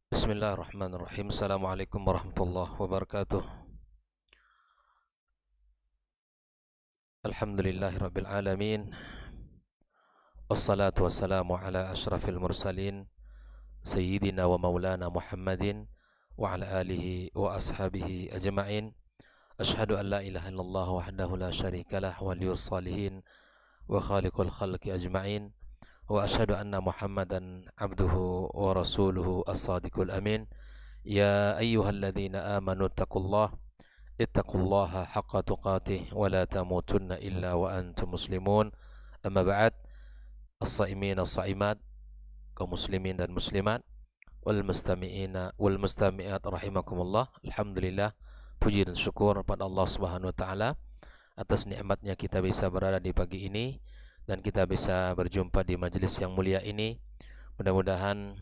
Bismillahirrahmanirrahim. Assalamualaikum warahmatullahi wabarakatuh. Alhamdulillahirabbil alamin. Wassalatu wassalamu ala asyrafil mursalin sayyidina wa maulana Muhammadin wa ala alihi wa ashabihi ajma'in. Asyhadu an la ilaha illallah wahdahu la syarikalah waliyus salihin wa khaliqul khalqi ajma'in. Wa asyhadu anna Muhammadan abduhu wa rasuluhu as-sadiqul amin. Ya ayyuhalladzina amanu ittaqullaha haqqa tuqatih wa la tamutunna illa wa antum muslimun. Amma ba'd. As-saimin as-saimat, kaum muslimin dan muslimat, wal mustami'ina wal mustami'at rahimakumullah. Alhamdulillah, puji dan syukur pada Allah Subhanahu wa taala atas nikmatnya kita bisa berada di pagi ini dan kita bisa berjumpa di majelis yang mulia ini. Mudah-mudahan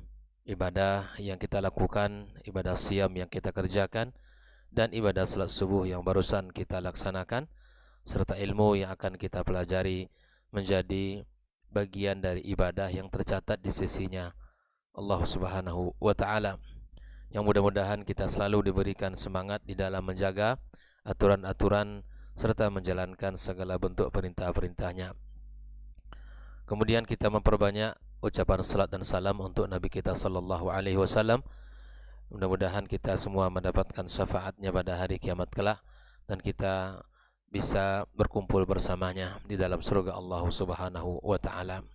ibadah yang kita lakukan, ibadah siam yang kita kerjakan, dan ibadah salat subuh yang barusan kita laksanakan, serta ilmu yang akan kita pelajari menjadi bagian dari ibadah yang tercatat di sisinya Allah Subhanahu wa taala. Yang mudah-mudahan kita selalu diberikan semangat di dalam menjaga aturan-aturan serta menjalankan segala bentuk perintah-perintahnya. Kemudian kita memperbanyak ucapan salat dan salam untuk Nabi kita sallallahu alaihi wasallam. Mudah-mudahan kita semua mendapatkan syafaatnya pada hari kiamat kelak dan kita bisa berkumpul bersamanya di dalam surga Allah Subhanahu wa taala.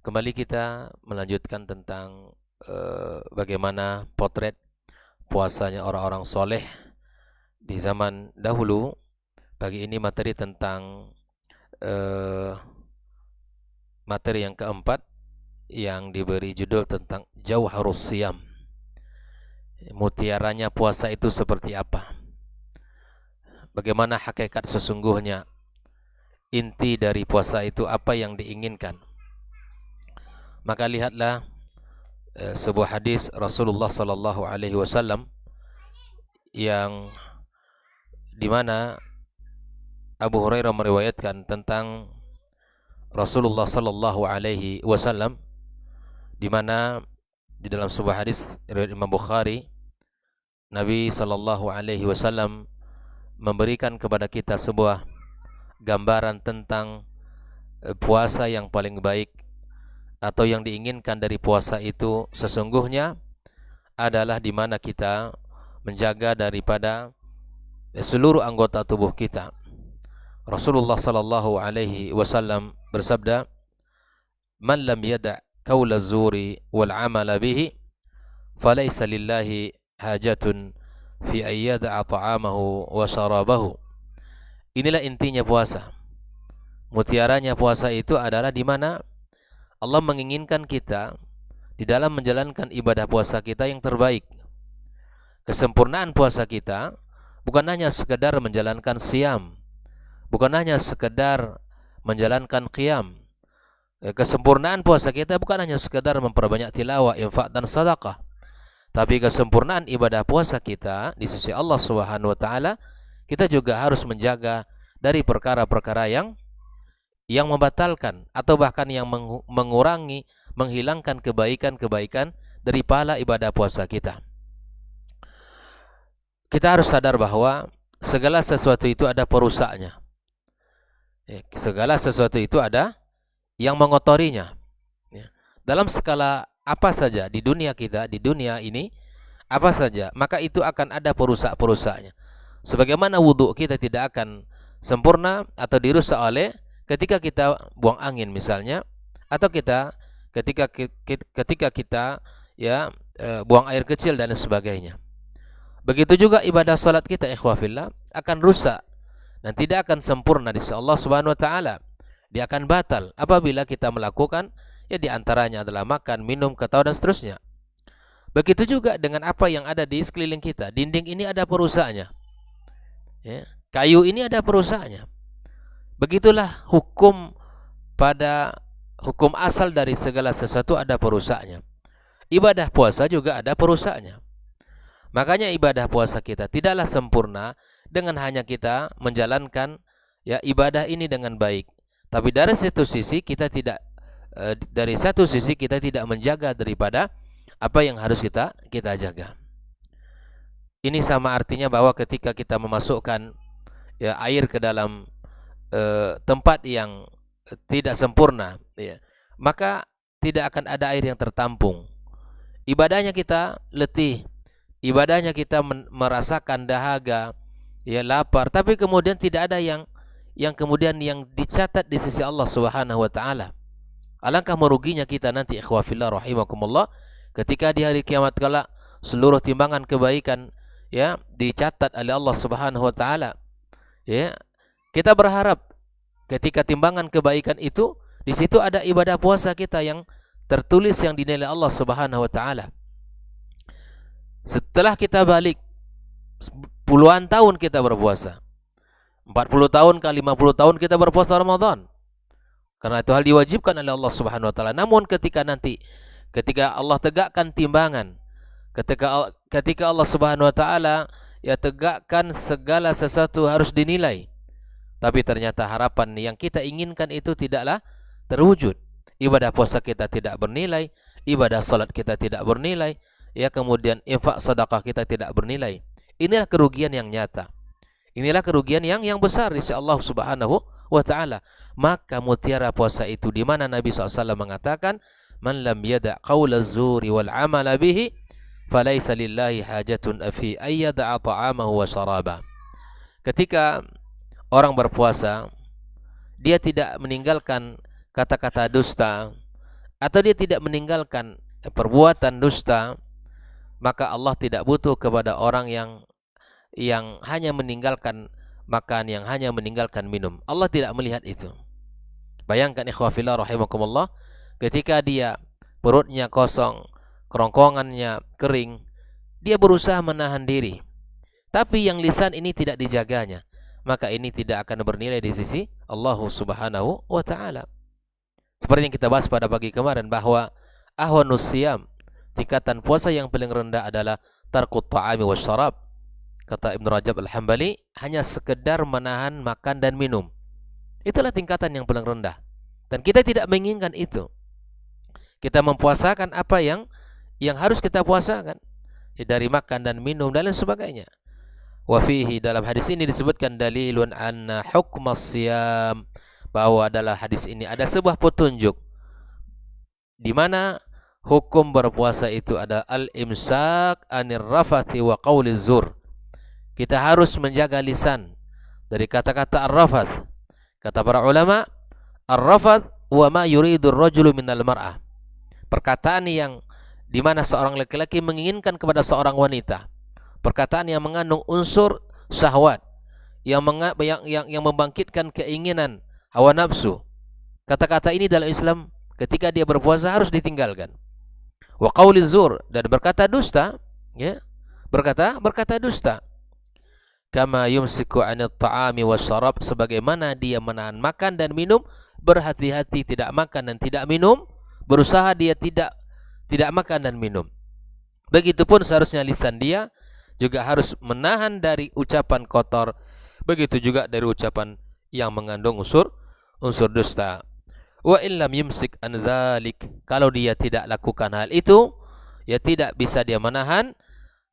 Kembali kita melanjutkan tentang bagaimana potret puasanya orang-orang soleh di zaman dahulu. Pagi ini materi tentang materi yang keempat yang diberi judul tentang Jauharus Siyam. Mutiaranya puasa itu seperti apa? Bagaimana hakikat sesungguhnya? Inti dari puasa itu apa yang diinginkan? Maka lihatlah sebuah hadis Rasulullah sallallahu alaihi wasallam yang di mana Abu Hurairah meriwayatkan tentang Rasulullah sallallahu alaihi wasallam, di mana di dalam sebuah hadis riwayat Imam Bukhari, Nabi sallallahu alaihi wasallam memberikan kepada kita sebuah gambaran tentang puasa yang paling baik atau yang diinginkan dari puasa itu sesungguhnya adalah di mana kita menjaga daripada seluruh anggota tubuh kita. Rasulullah sallallahu alaihi wasallam bersabda, "Man lam yada' qaula zuri wal 'amala bihi, falaysa lillahi hajatun fi ayyada'a ta'amahu wa syarabahu." Inilah intinya puasa. Mutiaranya puasa itu adalah di mana Allah menginginkan kita di dalam menjalankan ibadah puasa kita yang terbaik. Kesempurnaan puasa kita bukan hanya sekedar menjalankan siam, bukan hanya sekedar menjalankan qiyam. Kesempurnaan puasa kita bukan hanya sekedar memperbanyak tilawah, infak dan sedekah. Tapi kesempurnaan ibadah puasa kita di sisi Allah Subhanahu wa taala, kita juga harus menjaga dari perkara-perkara yang membatalkan atau bahkan yang mengurangi, menghilangkan kebaikan-kebaikan dari pahala ibadah puasa kita. Kita harus sadar bahwa segala sesuatu itu ada perusaknya. Segala sesuatu itu ada yang mengotorinya. Dalam skala apa saja di dunia kita, di dunia ini, apa saja, maka itu akan ada perusak-perusaknya. Sebagaimana wudhu kita tidak akan sempurna atau dirusak oleh ketika kita buang angin misalnya, atau ketika kita buang air kecil dan sebagainya. Begitu juga ibadah salat kita ikhwafillah akan rusak dan tidak akan sempurna di sisi Allah Subhanahu wa taala. Dia akan batal apabila kita melakukan di antaranya adalah makan, minum, ketawa dan seterusnya. Begitu juga dengan apa yang ada di sekeliling kita. Dinding ini ada perusaknya. Kayu ini ada perusaknya. Begitulah hukum asal dari segala sesuatu ada perusaknya. Ibadah puasa juga ada perusaknya. Makanya ibadah puasa kita tidaklah sempurna dengan hanya kita menjalankan ibadah ini dengan baik. Tapi dari satu sisi kita tidak menjaga daripada apa yang harus kita jaga. Ini sama artinya bahwa ketika kita memasukkan ya air ke dalam tempat yang tidak sempurna, ya, maka tidak akan ada air yang tertampung. Ibadahnya kita letih, ibadahnya kita merasakan dahaga, ya lapar, tapi kemudian tidak ada yang kemudian yang dicatat di sisi Allah Subhanahu wa taala. Alangkah meruginya kita nanti, ikhwah fillah rahimakumullah, ketika di hari kiamat kala seluruh timbangan kebaikan ya dicatat oleh Allah Subhanahu wa taala. Ya, kita berharap ketika timbangan kebaikan itu, di situ ada ibadah puasa kita yang tertulis yang dinilai Allah Subhanahu wa taala. Setelah kita balik puluhan tahun kita berpuasa, 40 tahun ke 50 tahun kita berpuasa Ramadan, karena itu hal diwajibkan oleh Allah Subhanahu wa taala. Namun ketika Allah tegakkan timbangan, ketika Allah Subhanahu wa taala ya tegakkan segala sesuatu harus dinilai, tapi ternyata harapan yang kita inginkan itu tidaklah terwujud. Ibadah puasa kita tidak bernilai, ibadah salat kita tidak bernilai, ya kemudian infak sedekah kita tidak bernilai. Inilah kerugian yang nyata. Inilah kerugian yang besar di sisi Allah Subhanahu wa taala. Maka mutiara puasa itu di mana Nabi SAW mengatakan, "Man lam yada' qaula az-zuri wal 'amala bihi, falaysa lillahi hajatun fi ayyada'a ta'amahu wa syarabah." Ketika orang berpuasa, dia tidak meninggalkan kata-kata dusta, atau dia tidak meninggalkan perbuatan dusta, maka Allah tidak butuh kepada orang yang hanya meninggalkan makan, yang hanya meninggalkan minum. Allah tidak melihat itu. Bayangkan ikhwah fillah rahimakumullah, ketika dia perutnya kosong, kerongkongannya kering, dia berusaha menahan diri, tapi yang lisan ini tidak dijaganya, maka ini tidak akan bernilai di sisi Allah Subhanahu wa taala. Seperti yang kita bahas pada pagi kemarin, bahwa ahwanus siyam, tingkatan puasa yang paling rendah adalah tarkut ta'ami wasyarab. Kata Ibn Rajab Al-Hambali, hanya sekedar menahan makan dan minum. Itulah tingkatan yang paling rendah. Dan kita tidak menginginkan itu. Kita mempuasakan apa yang harus kita puasakan, ya, dari makan dan minum dan lain sebagainya. Wa fihi, dalam hadis ini disebutkan dalilun anna hukmas siyam, bahwa adalah hadis ini ada sebuah petunjuk di mana hukum berpuasa itu ada al-imsak anir rafathi wa qawli zur. Kita harus menjaga lisan dari kata-kata ar-rafath. Kata para ulama, ar-rafath wa ma yuridur rajulu minal mar'ah, perkataan yang di mana seorang laki-laki menginginkan kepada seorang wanita, perkataan yang mengandung unsur syahwat, yang membangkitkan keinginan hawa nafsu. Kata-kata ini dalam Islam ketika dia berpuasa harus ditinggalkan. Wa qauli zur, dan berkata dusta, ya, berkata dusta. Kama yumsiku 'anil ta'ami wasyarab, sebagaimana dia menahan makan dan minum, berhati-hati tidak makan dan tidak minum, berusaha dia tidak makan dan minum. Begitupun seharusnya lisan dia juga harus menahan dari ucapan kotor, begitu juga dari ucapan yang mengandung unsur dusta. Wa illam yumsik an dzalik, kalau dia tidak lakukan hal itu, ya tidak bisa dia menahan,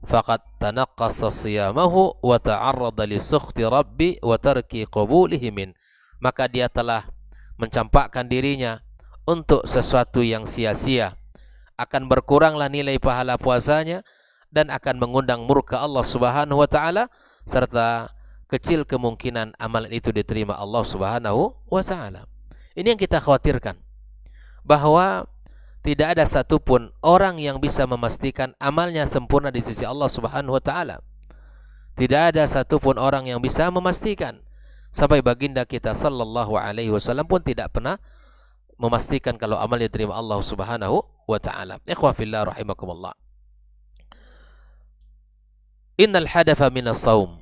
faqad tanaqqasa siyamahu wa ta'arrada li sukhti rabbi wa tarki qabulihi min, maka dia telah mencampakkan dirinya untuk sesuatu yang sia-sia, akan berkuranglah nilai pahala puasanya dan akan mengundang murka Allah Subhanahu wa taala, serta kecil kemungkinan amalan itu diterima Allah Subhanahu wa taala. Ini yang kita khawatirkan, bahwa tidak ada satupun orang yang bisa memastikan amalnya sempurna di sisi Allah Subhanahu wa taala. Tidak ada satupun orang yang bisa memastikan. Sampai baginda kita sallallahu alaihi wasallam pun tidak pernah memastikan kalau amalnya diterima Allah Subhanahu wa taala. Ikhwah fillah rahimakumullah. Innal hadafa minas shaum,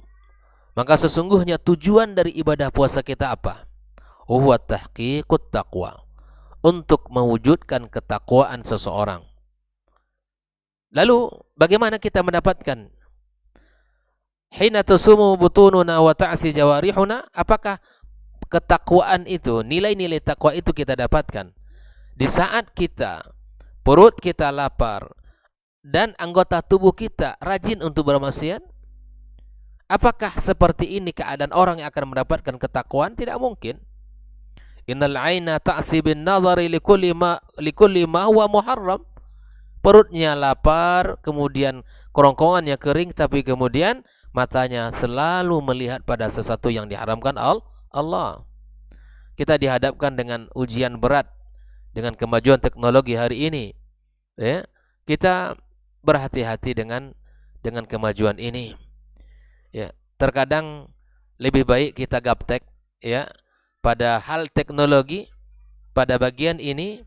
maka sesungguhnya tujuan dari ibadah puasa kita apa? Huwa tahqiqut taqwa, untuk mewujudkan ketakwaan seseorang. Lalu bagaimana kita mendapatkan? Hina tusumu butununa wa ta'si jawarihuna, apakah ketakwaan itu, nilai-nilai takwa itu kita dapatkan di saat perut kita lapar, dan anggota tubuh kita rajin untuk bermaksiat? Apakah seperti ini keadaan orang yang akan mendapatkan ketakwaan? Tidak mungkin. Innal aina ta'si bin nadhari likulli ma huwa muharram. Perutnya lapar, kemudian kerongkongannya kering, tapi kemudian matanya selalu melihat pada sesuatu yang diharamkan Allah. Kita dihadapkan dengan ujian berat dengan kemajuan teknologi hari ini. Ya, kita berhati-hati dengan kemajuan ini. Ya, terkadang lebih baik kita gaptek ya pada hal teknologi pada bagian ini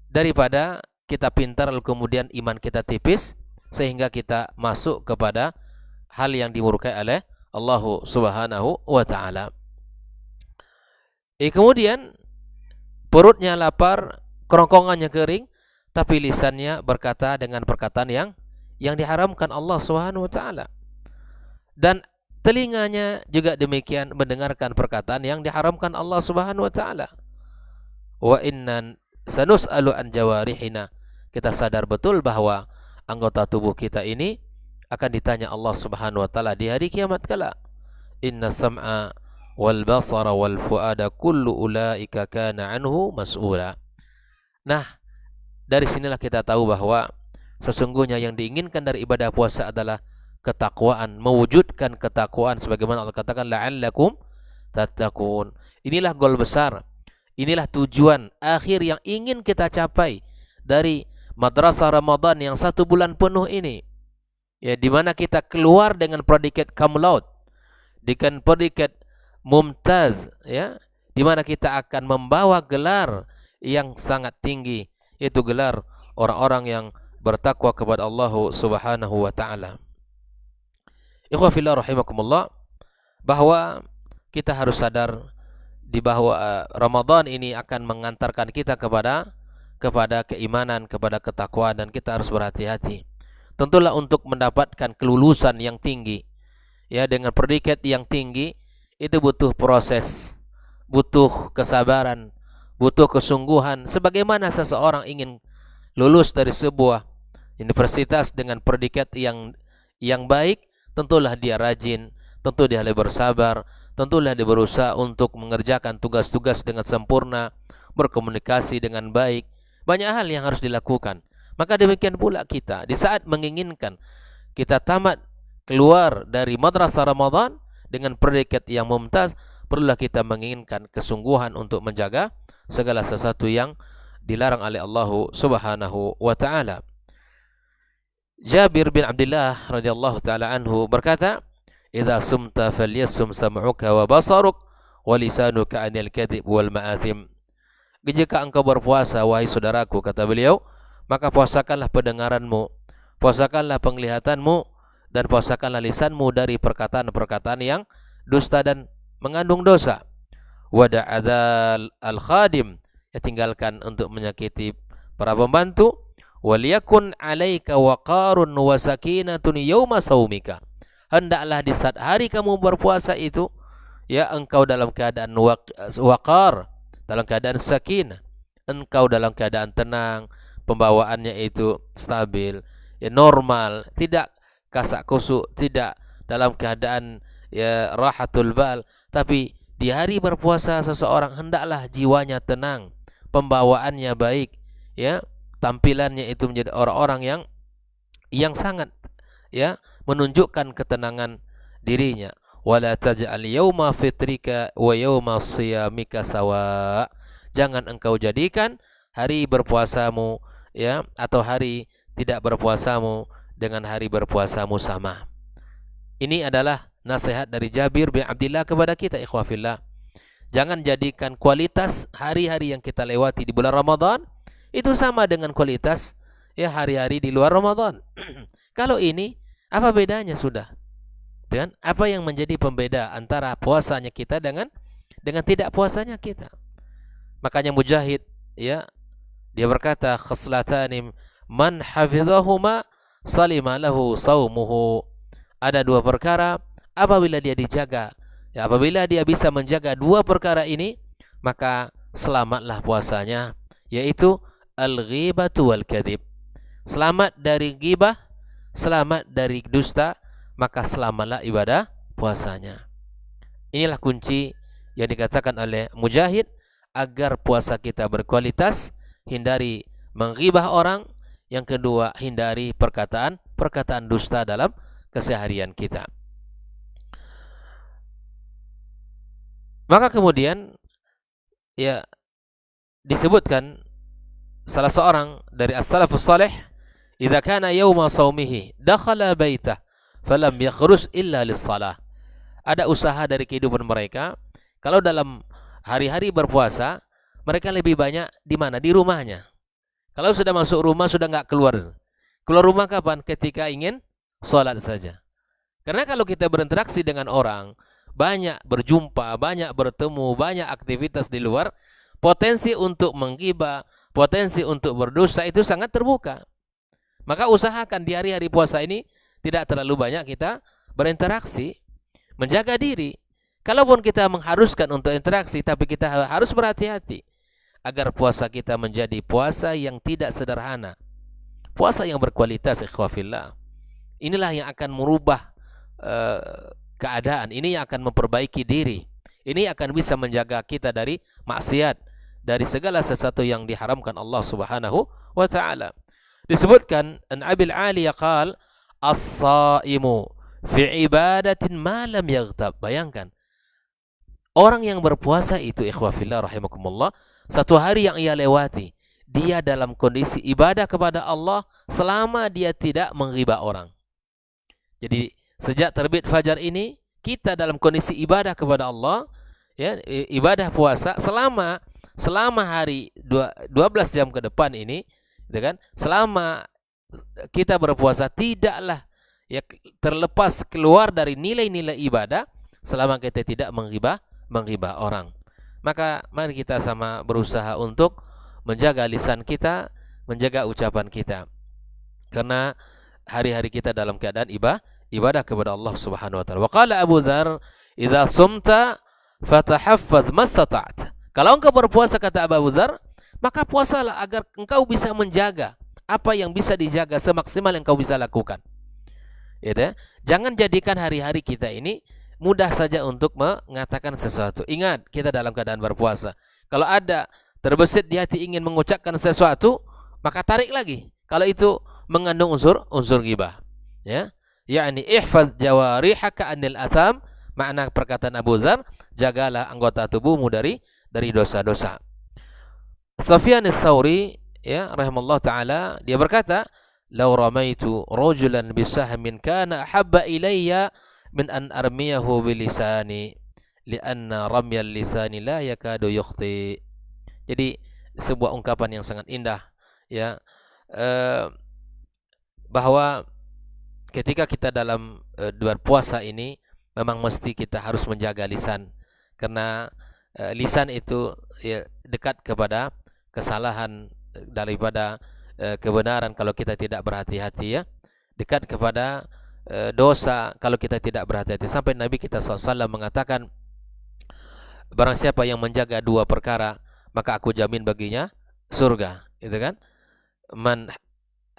daripada kita pintar lalu kemudian iman kita tipis sehingga kita masuk kepada hal yang dimurkai oleh Allah Subhanahu wa taala. Kemudian perutnya lapar, kerongkongannya kering, tapi lisannya berkata dengan perkataan yang diharamkan Allah Subhanahu wa taala. Dan telinganya juga demikian mendengarkan perkataan yang diharamkan Allah Subhanahu wa taala. Wa inna sanus'alu an jawarihina. Kita sadar betul bahwa anggota tubuh kita ini akan ditanya Allah Subhanahu wa taala di hari kiamat kala. Inna sam'a wal basara wal fuada kullu ulaika kana anhu mas'ula. Nah, dari sinilah kita tahu bahwa sesungguhnya yang diinginkan dari ibadah puasa adalah ketakwaan, mewujudkan ketakwaan sebagaimana Allah katakan la'allakum tattaqun. Inilah goal besar. Inilah tujuan akhir yang ingin kita capai dari madrasah Ramadan yang 1 bulan penuh ini. Ya, di mana kita keluar dengan predikat cum laude, dengan predikat mumtaz, ya, di mana kita akan membawa gelar yang sangat tinggi, yaitu gelar orang-orang yang bertakwa kepada Allah Subhanahu wa taala. Ikhwah fillah rahimakumullah, bahwa kita harus sadar di bahwa Ramadan ini akan mengantarkan kita kepada keimanan, kepada ketakwaan, dan kita harus berhati-hati. Tentulah untuk mendapatkan kelulusan yang tinggi, ya, dengan predikat yang tinggi, itu butuh proses, butuh kesabaran, butuh kesungguhan. Sebagaimana seseorang ingin lulus dari sebuah universitas dengan predikat yang baik, tentulah dia rajin, tentu dia lebih bersabar, tentulah dia berusaha untuk mengerjakan tugas-tugas dengan sempurna, berkomunikasi dengan baik. Banyak hal yang harus dilakukan. Maka demikian pula kita, di saat menginginkan kita tamat keluar dari madrasah Ramadan dengan predikat yang mumtaz, perlulah kita menginginkan kesungguhan untuk menjaga segala sesuatu yang dilarang oleh Allah Subhanahu wa taala. Jabir bin Abdullah radhiyallahu taala anhu berkata, "Idza sumta falyasum sam'uka wa basaruk wa lisanuka 'anil kadhib wal ma'athim." Jika engkau berpuasa, wahai saudaraku, kata beliau, maka puasakanlah pendengaranmu, puasakanlah penglihatanmu, dan puasakanlah lisanmu dari perkataan-perkataan yang dusta dan mengandung dosa. Wada'adzal al-khadim, ya, tinggalkan untuk menyakiti para pembantu. Waliyakun 'alaika waqarun wa sakinatun yauma saumika. Hendaklah di saat hari kamu berpuasa itu, ya, engkau dalam keadaan waqar, dalam keadaan sakinah, engkau dalam keadaan tenang, pembawaannya itu stabil, ya, normal, tidak kasak kusuk, tidak dalam keadaan ya rahatul bal. Tapi di hari berpuasa seseorang hendaklah jiwanya tenang, pembawaannya baik, ya, tampilannya itu menjadi orang-orang yang sangat, ya, menunjukkan ketenangan dirinya. Wala taj'al yauma fitrika wa yauma shiyamika sawa. Jangan engkau jadikan hari berpuasamu, ya, atau hari tidak berpuasamu dengan hari berpuasamu sama. Ini adalah nasihat dari Jabir bin Abdullah kepada kita, ikhwah fillah. Jangan jadikan kualitas hari-hari yang kita lewati di bulan Ramadan itu sama dengan kualitas, ya, hari-hari di luar Ramadan. Kalau ini, apa bedanya sudah? Dan apa yang menjadi pembeda antara puasanya kita dengan tidak puasanya kita? Makanya Mujahid, ya, dia berkata, khaslatani man hafizahuma salima lahu saumuhu. Ada 2 perkara apabila dia dijaga, ya, apabila dia bisa menjaga 2 perkara ini, maka selamatlah puasanya, yaitu al-ghibatu wal kadhib. selamat dari ghibah, selamat dari dusta, maka selamatlah ibadah puasanya. Inilah kunci yang dikatakan oleh Mujahid agar puasa kita berkualitas, hindari menghibah orang. Yang kedua, hindari perkataan dusta dalam keseharian kita. Maka kemudian ya disebutkan salah seorang dari as-salafus salih, "Idza kana yauma shaumihi dakhala baitah falam yakhruj illa lis-shalah." Ada usaha dari kehidupan mereka, kalau dalam hari-hari berpuasa, mereka lebih banyak di mana? Di rumahnya. Kalau sudah masuk rumah, sudah nggak keluar. Keluar rumah kapan? Ketika ingin sholat saja. Karena kalau kita berinteraksi dengan orang, banyak berjumpa, banyak bertemu, banyak aktivitas di luar, potensi untuk menggibah, potensi untuk berdosa itu sangat terbuka. Maka usahakan di hari-hari puasa ini tidak terlalu banyak kita berinteraksi, menjaga diri. Kalaupun kita mengharuskan untuk interaksi, tapi kita harus berhati-hati agar puasa kita menjadi puasa yang tidak sederhana, puasa yang berkualitas, ikhwafillah. Inilah yang akan merubah keadaan, ini yang akan memperbaiki diri, ini akan bisa menjaga kita dari maksiat, dari segala sesuatu yang diharamkan Allah Subhanahu wa taala. Disebutkan an Abil Aliya qal as-saimu fi ibadatin ma lam yaghtab. Bayangkan, orang yang berpuasa itu, ikhwafillah rahimakumullah, satu hari yang ia lewati, dia dalam kondisi ibadah kepada Allah selama dia tidak menghibah orang. Jadi sejak terbit fajar ini, kita dalam kondisi ibadah kepada Allah, ya, ibadah puasa selama hari 12 jam ke depan ini, gitu kan? Selama kita berpuasa tidaklah ya terlepas keluar dari nilai-nilai ibadah selama kita tidak menghibah orang. Maka mari kita sama berusaha untuk menjaga lisan kita, menjaga ucapan kita. Karena hari-hari kita dalam keadaan ibadah kepada Allah Subhanahu wa taala. Wa qala Abu Dzar, "Idza sumta fatahaffaz mastata'ta." Kalau engkau berpuasa, kata Abu Dzar, maka puasalah agar engkau bisa menjaga apa yang bisa dijaga semaksimal yang engkau bisa lakukan. Ya, jangan jadikan hari-hari kita ini mudah saja untuk mengatakan sesuatu. Ingat, kita dalam keadaan berpuasa. Kalau ada terbesit di hati ingin mengucapkan sesuatu, maka tarik lagi. Kalau itu mengandung unsur ghibah, ya. Yakni ihfaz jawarihaka anil atham, makna perkataan Abu Dzar, jagalah anggota tubuhmu dari dosa-dosa. Sufyan ats-Tsauri, ya, rahimallahu taala, dia berkata, "Law ramaitu rajulan bisahmin kana ahabba ilayya min an armiyahu bilisani lianna ramyal lisani la yakadu yukhti." Jadi sebuah ungkapan yang sangat indah, ya, bahwa ketika kita dalam berpuasa ini memang mesti kita harus menjaga lisan, karena lisan itu ya dekat kepada kesalahan daripada kebenaran kalau kita tidak berhati-hati, ya, dekat kepada dosa kalau kita tidak berhati-hati. Sampai Nabi kita SAW mengatakan, barang siapa yang menjaga dua perkara, maka aku jamin baginya surga, gitu kan? Man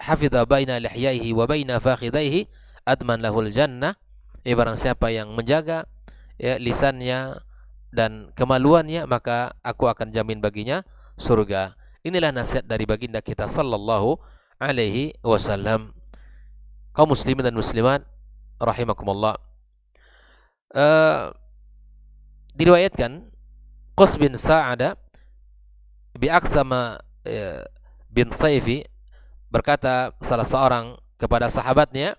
hafidha baina lihyaihi wa baina fakhidaihi adman lahul jannah. Barang siapa yang menjaga ya lisannya dan kemaluannya, maka aku akan jamin baginya surga. Inilah nasihat dari baginda kita sallallahu alaihi wasallam. Kaum muslimin dan muslimat rahimakumullah, diriwayatkan Qus bin Sa'ada bi Aktsama bin Saifi berkata salah seorang kepada sahabatnya,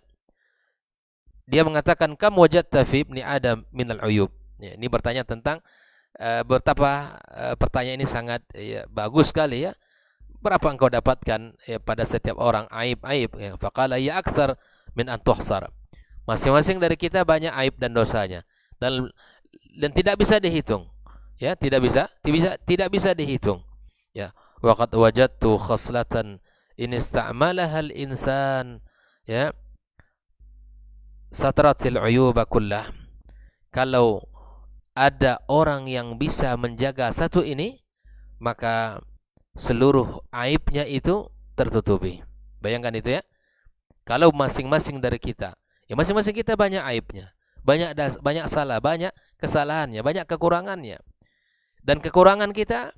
dia mengatakan, "Kam wajadta fi ibni Adam minal uyub." Ya, ini bertanya tentang betapa pertanyaan ini sangat bagus sekali, ya. Berapa engkau dapatkan pada setiap orang aib-aib, ya. Faqala ya aktsar min an tuhsar. Masing-masing dari kita banyak aib dan dosanya, dan tidak bisa dihitung, ya, tidak bisa dihitung, ya. Waqad wajadtu khaslatan in istamalaha al-insan, ya, satratil uyuba kullah. Kalau ada orang yang bisa menjaga satu ini, maka seluruh aibnya itu tertutupi. Bayangkan itu ya. Kalau masing-masing dari kita, ya masing-masing kita banyak aibnya, banyak salah, banyak kesalahannya, banyak kekurangannya. Dan kekurangan kita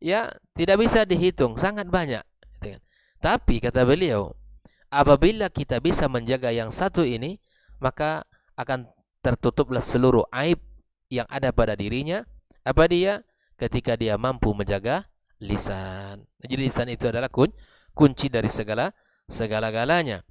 ya tidak bisa dihitung, sangat banyak. Tapi kata beliau, apabila kita bisa menjaga yang satu ini, maka akan tertutuplah seluruh aib yang ada pada dirinya. Apa dia? Ketika dia mampu menjaga lisan. Jadi lisan itu adalah kunci dari segala-galanya.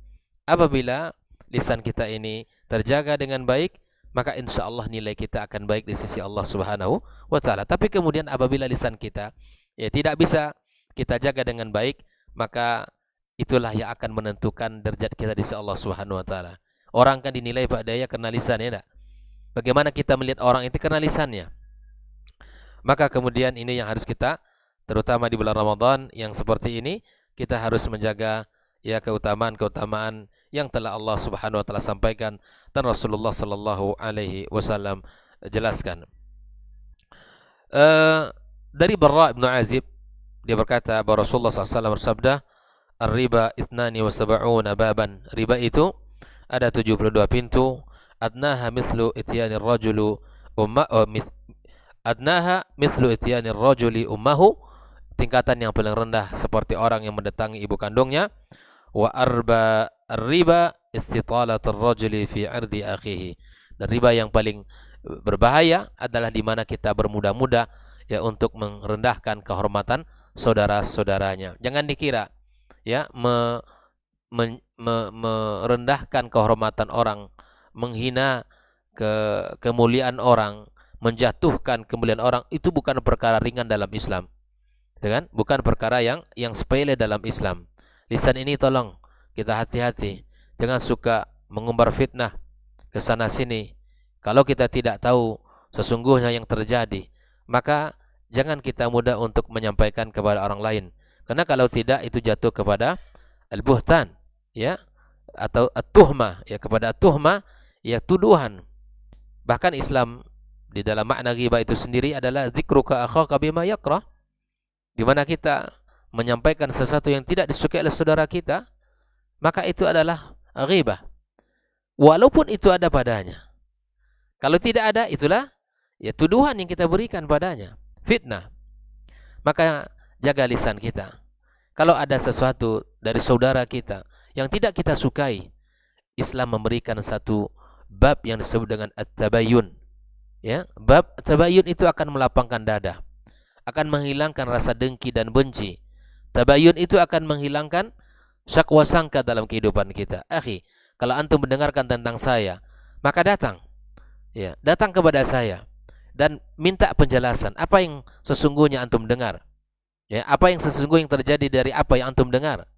Apabila lisan kita ini terjaga dengan baik, maka insya Allah nilai kita akan baik di sisi Allah Subhanahu wa Ta'ala. Tapi kemudian apabila lisan kita ya tidak bisa kita jaga dengan baik, maka itulah yang akan menentukan derajat kita di sisi Allah Subhanahu wa Ta'ala. Orang kan dinilai Pak Daya karena lisannya, enggak? Bagaimana kita melihat orang itu karena lisannya. Maka kemudian ini yang harus kita, terutama di bulan Ramadan yang seperti ini, kita harus menjaga ya keutamaan-keutamaan yang telah Allah Subhanahu wa Ta'ala sampaikan dan Rasulullah sallallahu alaihi wasallam jelaskan. Dari Barra bin Azib, dia berkata bahwa Rasulullah SAW bersabda, "Ar-riba ithnani wa sab'una baban." Riba itu ada 72 pintu. Adnaha mithlu ityanir rajulu adnaha mithlu ityanir rajuli ummahu. Tingkatan yang paling rendah seperti orang yang mendatangi ibu kandungnya. Wa arba riba istitalatul rajuli fi 'irdi akhihi. Dan riba yang paling berbahaya adalah di mana kita bermudah-mudah ya untuk merendahkan kehormatan saudara-saudaranya. Jangan dikira ya merendahkan kehormatan orang, menghina kemuliaan orang, menjatuhkan kemuliaan orang itu bukan perkara ringan dalam Islam. Kan? Bukan perkara yang sepele dalam Islam. Lisan ini tolong kita hati-hati. Jangan suka mengumbar fitnah ke sana sini. Kalau kita tidak tahu sesungguhnya yang terjadi, maka jangan kita mudah untuk menyampaikan kepada orang lain. Karena kalau tidak itu jatuh kepada al-buhtan, ya, atau at-tuhmah, ya, kepada at-tuhmah, ya, tuduhan. Bahkan Islam di dalam makna ghibah itu sendiri adalah dzikruka akhaka bima yakrah, di mana kita menyampaikan sesuatu yang tidak disukai oleh saudara kita, maka itu adalah ghibah. Walaupun itu ada padanya. Kalau tidak ada, itulah ya tuduhan yang kita berikan padanya, fitnah. Maka jaga lisan kita. Kalau ada sesuatu dari saudara kita yang tidak kita sukai, Islam memberikan satu bab yang disebut dengan at-tabayyun. Ya, bab tabayyun itu akan melapangkan dada, akan menghilangkan rasa dengki dan benci. Tabayyun itu akan menghilangkan syakwa sangka dalam kehidupan kita. Akhi, kalau antum mendengarkan tentang saya, maka datang. Ya, datang kepada saya dan minta penjelasan apa yang sesungguhnya antum dengar. Ya, apa yang sesungguhnya yang terjadi dari apa yang antum dengar.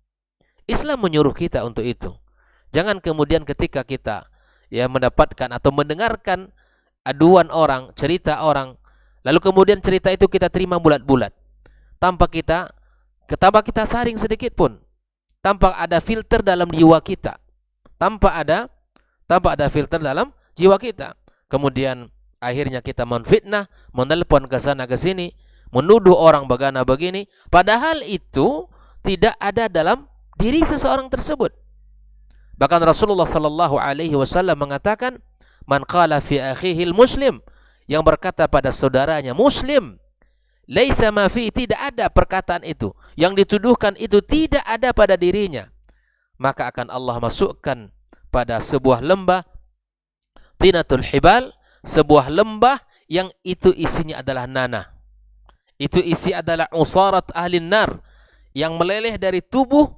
Islam menyuruh kita untuk itu. Jangan kemudian ketika kita ya mendapatkan atau mendengarkan aduan orang, cerita orang, lalu kemudian cerita itu kita terima bulat-bulat tanpa kita saring sedikit pun, tanpa ada filter dalam jiwa kita, tanpa ada filter dalam jiwa kita. Kemudian akhirnya kita menfitnah, menelpon ke sana ke sini, menuduh orang bagana begini, padahal itu tidak ada dalam diri seseorang tersebut. Bahkan Rasulullah sallallahu alaihi wasallam mengatakan, "Man qala fi akhihi muslim," yang berkata pada saudaranya muslim, laisa ma fi, tidak ada perkataan itu, yang dituduhkan itu tidak ada pada dirinya, maka akan Allah masukkan pada sebuah lembah tinatul hibal, sebuah lembah yang itu isinya adalah nanah. Itu isi adalah usarat ahlin nar, yang meleleh dari tubuh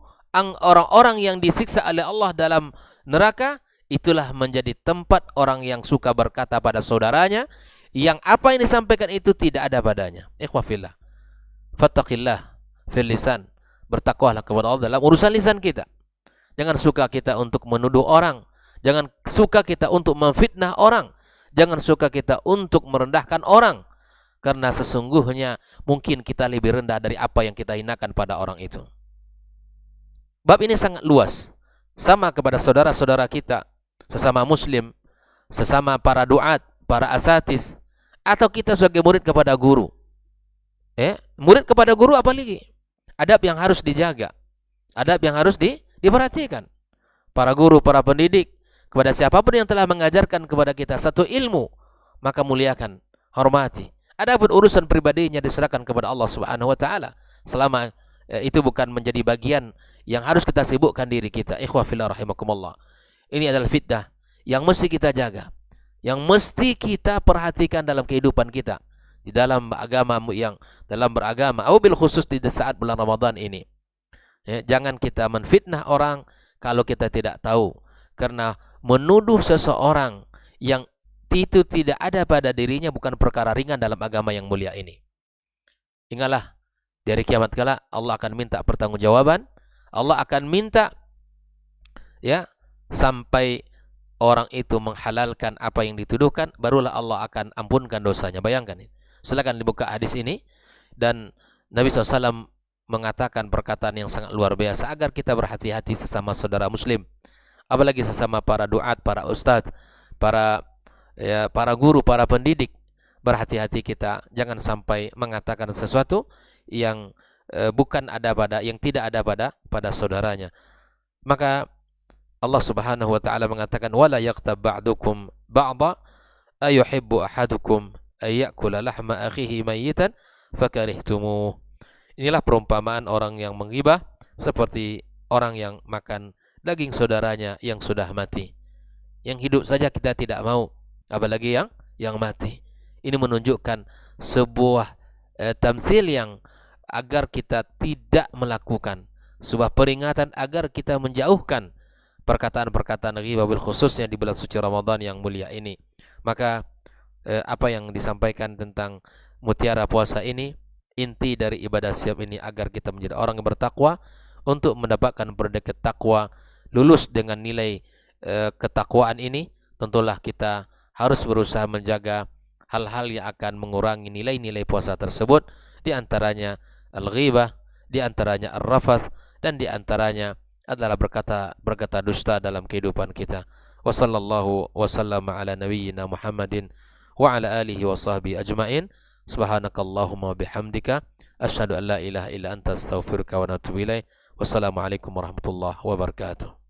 orang-orang yang disiksa oleh Allah dalam neraka. Itulah menjadi tempat orang yang suka berkata pada saudaranya yang apa yang disampaikan itu tidak ada padanya. Ikhwafillah, fattaqillah fil lisan, bertakwalah kepada Allah dalam urusan lisan kita. Jangan suka kita untuk menuduh orang, jangan suka kita untuk memfitnah orang, jangan suka kita untuk merendahkan orang, karena sesungguhnya mungkin kita lebih rendah dari apa yang kita hinakan pada orang itu. Bab ini sangat luas, sama kepada saudara-saudara kita, sesama muslim, sesama para duat, para asatis, atau kita sebagai murid kepada guru. Murid kepada guru apalagi? Adab yang harus dijaga, adab yang harus Diperhatikan para guru, para pendidik, kepada siapapun yang telah mengajarkan kepada kita satu ilmu, maka muliakan, hormati. Adapun urusan pribadinya diserahkan kepada Allah Subhanahu wa taala. Selama itu bukan menjadi bagian yang harus kita sibukkan diri kita. Ikhwah fillah rahimakumullah. Ini adalah fitnah yang mesti kita jaga, yang mesti kita perhatikan dalam kehidupan kita, di dalam agama yang dalam beragama, bil khusus di saat bulan Ramadan ini. Ya, jangan kita menfitnah orang kalau kita tidak tahu, karena menuduh seseorang yang itu tidak ada pada dirinya bukan perkara ringan dalam agama yang mulia ini. Ingatlah, dari kiamat kala Allah akan minta pertanggungjawaban. Allah akan minta ya sampai orang itu menghalalkan apa yang dituduhkan, barulah Allah akan ampunkan dosanya. Bayangkan ini. Silakan dibuka hadis ini, dan Nabi SAW mengatakan perkataan yang sangat luar biasa agar kita berhati-hati sesama saudara muslim, apalagi sesama para duat, para ustadz, para guru, para pendidik. Berhati-hati kita, jangan sampai mengatakan sesuatu yang bukan ada pada, yang tidak ada pada saudaranya. Maka Allah Subhanahu wa taala mengatakan, wala yaqtab ba'dukum ba'dha ayuhibbu ahadukum ayyakula lahma akhihi mayyitan fakarihtumuh. Inilah perumpamaan orang yang menggibah seperti orang yang makan daging saudaranya yang sudah mati. Yang hidup saja kita tidak mau, apalagi yang mati. Ini menunjukkan sebuah tamtsil yang agar kita tidak melakukan, sebuah peringatan agar kita menjauhkan perkataan-perkataan ghibah, khususnya di bulan suci Ramadan yang mulia ini. Maka apa yang disampaikan tentang mutiara puasa ini, inti dari ibadah siap ini agar kita menjadi orang yang bertakwa. Untuk mendapatkan predikat takwa, lulus dengan nilai ketakwaan ini, tentulah kita harus berusaha menjaga hal-hal yang akan mengurangi nilai-nilai puasa tersebut. Di antaranya al-ghibah, di antaranya ar-rafath, dan di antaranya adalah berkata dusta dalam kehidupan kita. Wa sallallahu wa sallama ala nabiyyina Muhammadin wa ala alihi wa sahbihi ajma'in. Subhanakallahumma bihamdika asyhadu an la ilaha illa anta astaghfiruka wa atubu ilaik. Wassalamualaikum warahmatullahi wabarakatuh.